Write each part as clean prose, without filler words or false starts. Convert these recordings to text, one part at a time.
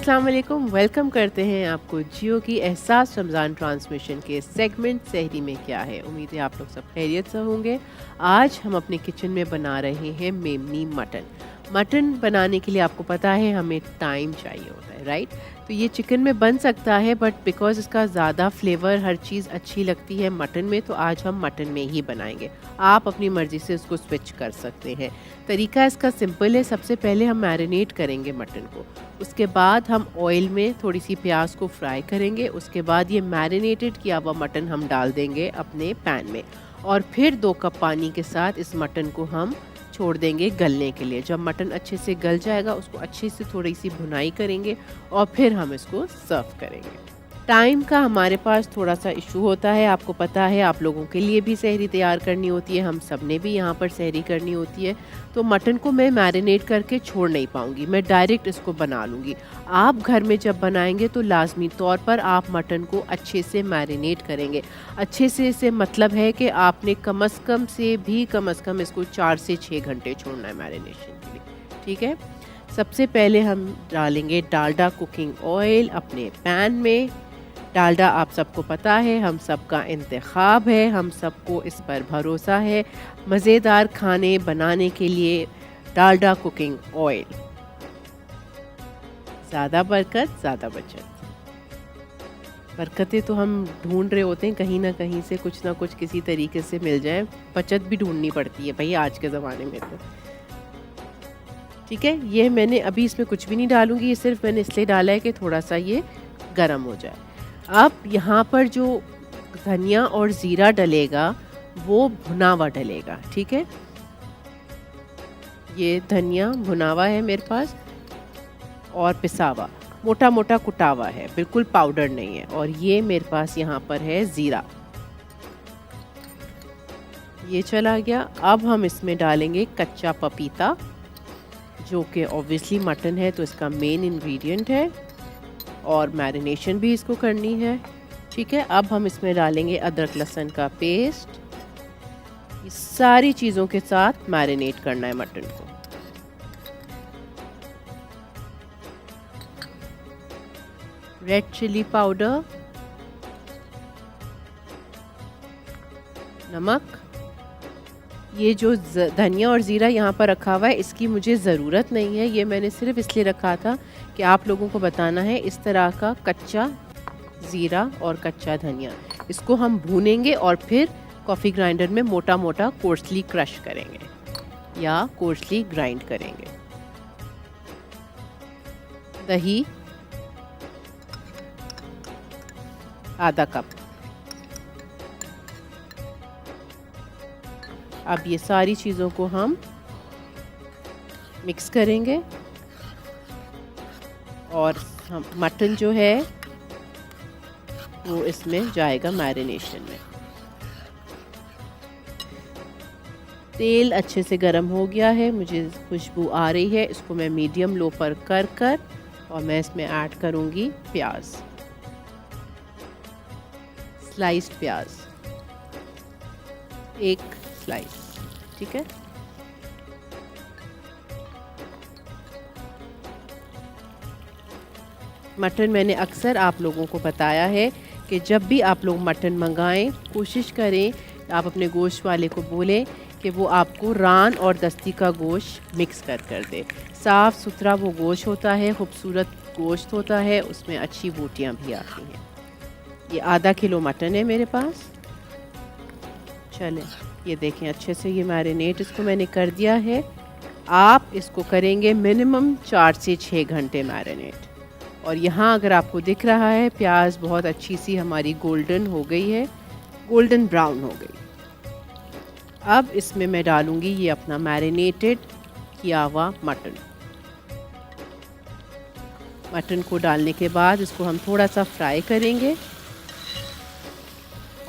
अस्सलाम वालेकुम। वेलकम करते हैं आपको जियो की एहसास रमज़ान ट्रांसमिशन के सेगमेंट सहरी में क्या है। उम्मीद है आप लोग सब खैरियत से होंगे। आज हम अपने किचन में बना रहे हैं मेमनी मटन। मटन बनाने के लिए आपको पता है हमें टाइम चाहिए होता है, राइट। तो ये चिकन में बन सकता है बट बिकॉज़ इसका ज़्यादा फ्लेवर हर चीज़ अच्छी लगती है मटन में, तो आज हम मटन में ही बनाएंगे। आप अपनी मर्ज़ी से इसको स्विच कर सकते हैं। तरीका इसका सिंपल है। सबसे पहले हम मैरिनेट करेंगे मटन को, उसके बाद हम ऑयल में थोड़ी सी प्याज को फ्राई करेंगे। उसके बाद ये मैरिनेटेड किया हुआ मटन हम डाल देंगे अपने पैन में और फिर 2 कप पानी के साथ इस मटन को हम छोड़ देंगे गलने के लिए। जब मटन अच्छे से गल जाएगा उसको अच्छे से थोड़ी सी भुनाई करेंगे और फिर हम इसको सर्व करेंगे। टाइम का हमारे पास थोड़ा सा इशू होता है, आपको पता है। आप लोगों के लिए भी सहरी तैयार करनी होती है, हम सब ने भी यहाँ पर सहरी करनी होती है। तो मटन को मैं मैरिनेट करके छोड़ नहीं पाऊँगी, मैं डायरेक्ट इसको बना लूँगी। आप घर में जब बनाएंगे तो लाजमी तौर पर आप मटन को अच्छे से मैरिनेट करेंगे। अच्छे से मतलब है कि आपने कम अज़ कम इसको 4 से 6 घंटे छोड़ना है मैरिनेशन के लिए, ठीक है। सबसे पहले हम डालेंगे डालडा कुकिंग ऑयल अपने पैन में। डालडा आप सबको पता है, हम सबका इंतखाब है, हम सबको इस पर भरोसा है। मज़ेदार खाने बनाने के लिए डालडा कुकिंग ऑयल, ज़्यादा बरकत ज़्यादा बचत। बरकतें तो हम ढूंढ रहे होते हैं, कहीं ना कहीं से कुछ ना कुछ किसी तरीके से मिल जाए। बचत भी ढूंढनी पड़ती है भाई आज के ज़माने में तो, ठीक है। ये मैंने अभी इसमें कुछ भी नहीं डालूंगी, ये सिर्फ मैंने इसलिए डाला है कि थोड़ा सा ये गर्म हो जाए। अब यहाँ पर जो धनिया और ज़ीरा डलेगा वो भुना हुआ डलेगा, ठीक है। ये धनिया भुना हुआ है मेरे पास और पिसा हुआ, मोटा मोटा कुटा हुआ है, बिल्कुल पाउडर नहीं है। और ये मेरे पास यहाँ पर है ज़ीरा, ये चला गया। अब हम इसमें डालेंगे कच्चा पपीता, जो कि ऑब्वियसली मटन है तो इसका मेन इंग्रेडिएंट है और मैरिनेशन भी इसको करनी है, ठीक है। अब हम इसमें डालेंगे अदरक लहसुन का पेस्ट। ये सारी चीज़ों के साथ मैरिनेट करना है मटन को। रेड चिली पाउडर, नमक। ये जो धनिया और ज़ीरा यहाँ पर रखा हुआ है इसकी मुझे ज़रूरत नहीं है, ये मैंने सिर्फ इसलिए रखा था कि आप लोगों को बताना है। इस तरह का कच्चा ज़ीरा और कच्चा धनिया, इसको हम भूनेंगे और फिर कॉफ़ी ग्राइंडर में मोटा मोटा कोर्सली क्रश करेंगे या कोर्सली ग्राइंड करेंगे। दही आधा कप। अब ये सारी चीज़ों को हम मिक्स करेंगे और हम मटन जो है वो इसमें जाएगा मैरिनेशन में। तेल अच्छे से गर्म हो गया है, मुझे खुशबू आ रही है। इसको मैं मीडियम लो पर कर और मैं इसमें ऐड करूँगी प्याज, स्लाइस्ड प्याज, 1 स्लाइस, ठीक है। मटन मैंने अक्सर आप लोगों को बताया है कि जब भी आप लोग मटन मंगाएं कोशिश करें, आप अपने गोश्त वाले को बोलें कि वो आपको रान और दस्ती का गोश्त मिक्स कर दे। साफ़ सुथरा वो गोश्त होता है, खूबसूरत गोश्त होता है, उसमें अच्छी बूटियाँ भी आती हैं। ये आधा किलो मटन है मेरे पास। चलें, ये देखें अच्छे से ये मैरिनेट इसको मैंने कर दिया है। आप इसको करेंगे मिनिमम 4 से 6 घंटे मैरिनेट। और यहाँ अगर आपको दिख रहा है प्याज बहुत अच्छी सी हमारी गोल्डन हो गई है, गोल्डन ब्राउन हो गई। अब इसमें मैं डालूँगी ये अपना मैरिनेटेड किया हुआ मटन। मटन को डालने के बाद इसको हम थोड़ा सा फ्राई करेंगे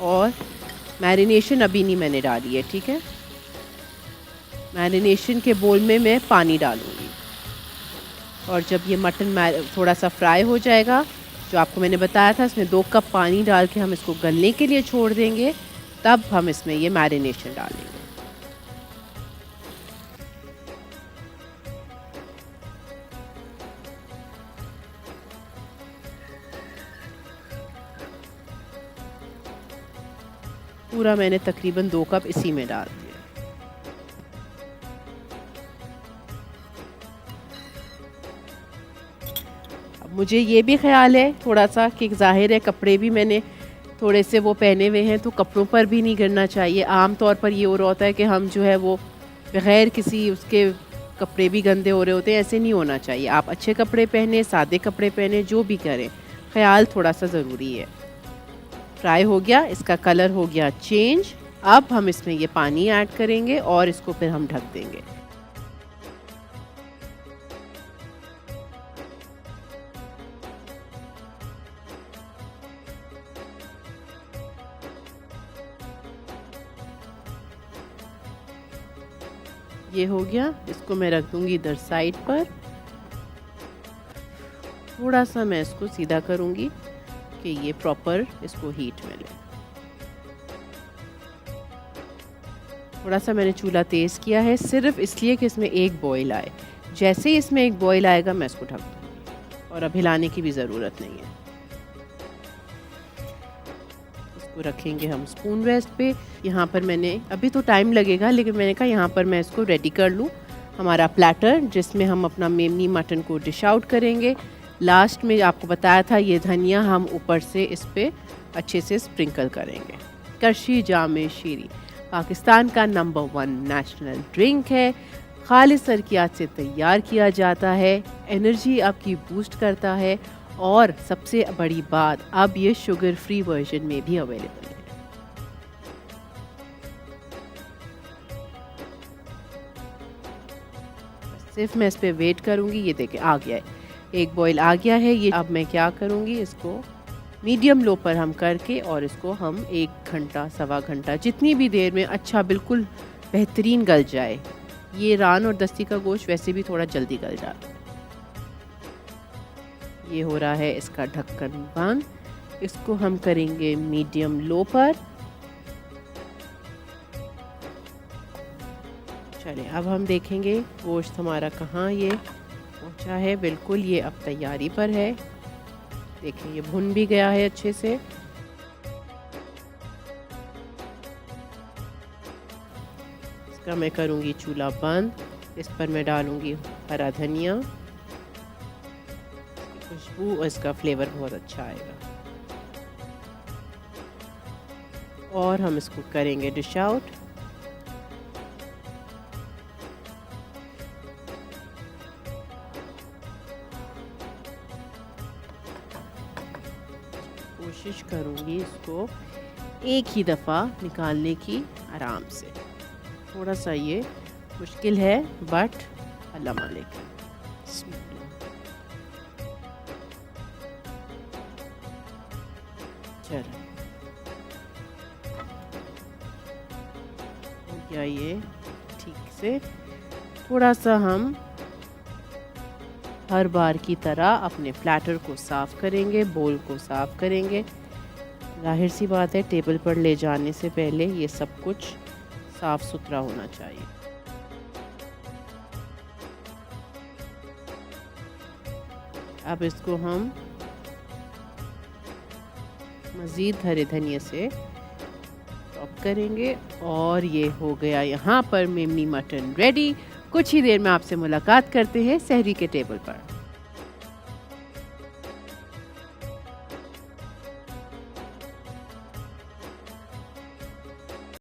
और मैरिनेशन अभी नहीं मैंने डाली है, ठीक है। मैरिनेशन के बोल में मैं पानी डालूँगी और जब ये मटन थोड़ा सा फ्राई हो जाएगा, जो आपको मैंने बताया था, इसमें 2 कप पानी डाल के हम इसको गलने के लिए छोड़ देंगे, तब हम इसमें ये मैरिनेशन डालेंगे। पूरा मैंने तकरीबन 2 कप इसी में डाल दिया। अब मुझे ये भी ख्याल है थोड़ा सा कि ज़ाहिर है कपड़े भी मैंने थोड़े से वो पहने हुए हैं तो कपड़ों पर भी नहीं गिरना चाहिए। आम तौर पर ये हो रहा होता है कि हम जो है वो बग़ैर किसी उसके कपड़े भी गंदे हो रहे होते हैं, ऐसे नहीं होना चाहिए। आप अच्छे कपड़े पहने, सादे कपड़े पहने, जो भी करें, ख्याल थोड़ा सा ज़रूरी है। फ्राई हो गया, इसका कलर हो गया चेंज। अब हम इसमें ये पानी ऐड करेंगे और इसको फिर हम ढक देंगे। ये हो गया, इसको मैं रख दूंगी इधर साइड पर। थोड़ा सा मैं इसको सीधा करूंगी कि ये प्रॉपर इसको हीट मिले। थोड़ा सा मैंने चूल्हा तेज़ किया है सिर्फ इसलिए कि इसमें एक बॉईल आए। जैसे ही इसमें एक बॉईल आएगा मैं इसको ढक दूंगी और अब हिलाने की भी ज़रूरत नहीं है। इसको रखेंगे हम स्पून रेस्ट पे। यहाँ पर मैंने, अभी तो टाइम लगेगा लेकिन मैंने कहा यहाँ पर मैं इसको रेडी कर लूँ, हमारा प्लेटर जिसमें हम अपना मेमनी मटन को डिश आउट करेंगे। लास्ट में आपको बताया था ये धनिया हम ऊपर से इस पर अच्छे से स्प्रिंकल करेंगे। करशी जामे शीरी पाकिस्तान का नंबर 1 नेशनल ड्रिंक है। खालिस तरकियात से तैयार किया जाता है, एनर्जी आपकी बूस्ट करता है और सबसे बड़ी बात, अब ये शुगर फ्री वर्जन में भी अवेलेबल है। सिर्फ मैं इस पे वेट करूँगी। ये देखें आ गया है, एक बॉईल आ गया है। ये अब मैं क्या करूँगी, इसको मीडियम लो पर हम करके और इसको हम 1 घंटा सवा घंटा जितनी भी देर में अच्छा बिल्कुल बेहतरीन गल जाए। ये रान और दस्ती का गोश्त वैसे भी थोड़ा जल्दी गल जाता है। ये हो रहा है इसका ढक्कन बंद। इसको हम करेंगे मीडियम लो पर। चलिए अब हम देखेंगे गोश्त हमारा कहाँ ये पहुँचा है। बिल्कुल ये अब तैयारी पर है। देखिए ये भुन भी गया है अच्छे से। इसका मैं करूँगी चूल्हा बंद। इस पर मैं डालूँगी हरा धनिया, खुशबू और इसका फ्लेवर बहुत अच्छा आएगा। और हम इसको करेंगे डिश आउट। कोशिश करूँगी इसको एक ही दफ़ा निकालने की आराम से। थोड़ा सा ये मुश्किल है बट अल्लाह मालिक। चलो हो गया ये ठीक से। थोड़ा सा हम हर बार की तरह अपने प्लेटर को साफ़ करेंगे, बोल को साफ़ करेंगे। जाहिर सी बात है टेबल पर ले जाने से पहले ये सब कुछ साफ़ सुथरा होना चाहिए। अब इसको हम मज़ीद हरे धनिया से टॉप करेंगे और ये हो गया यहाँ पर मेमनी मटन रेडी। कुछ ही देर में आपसे मुलाकात करते हैं सहरी के टेबल पर।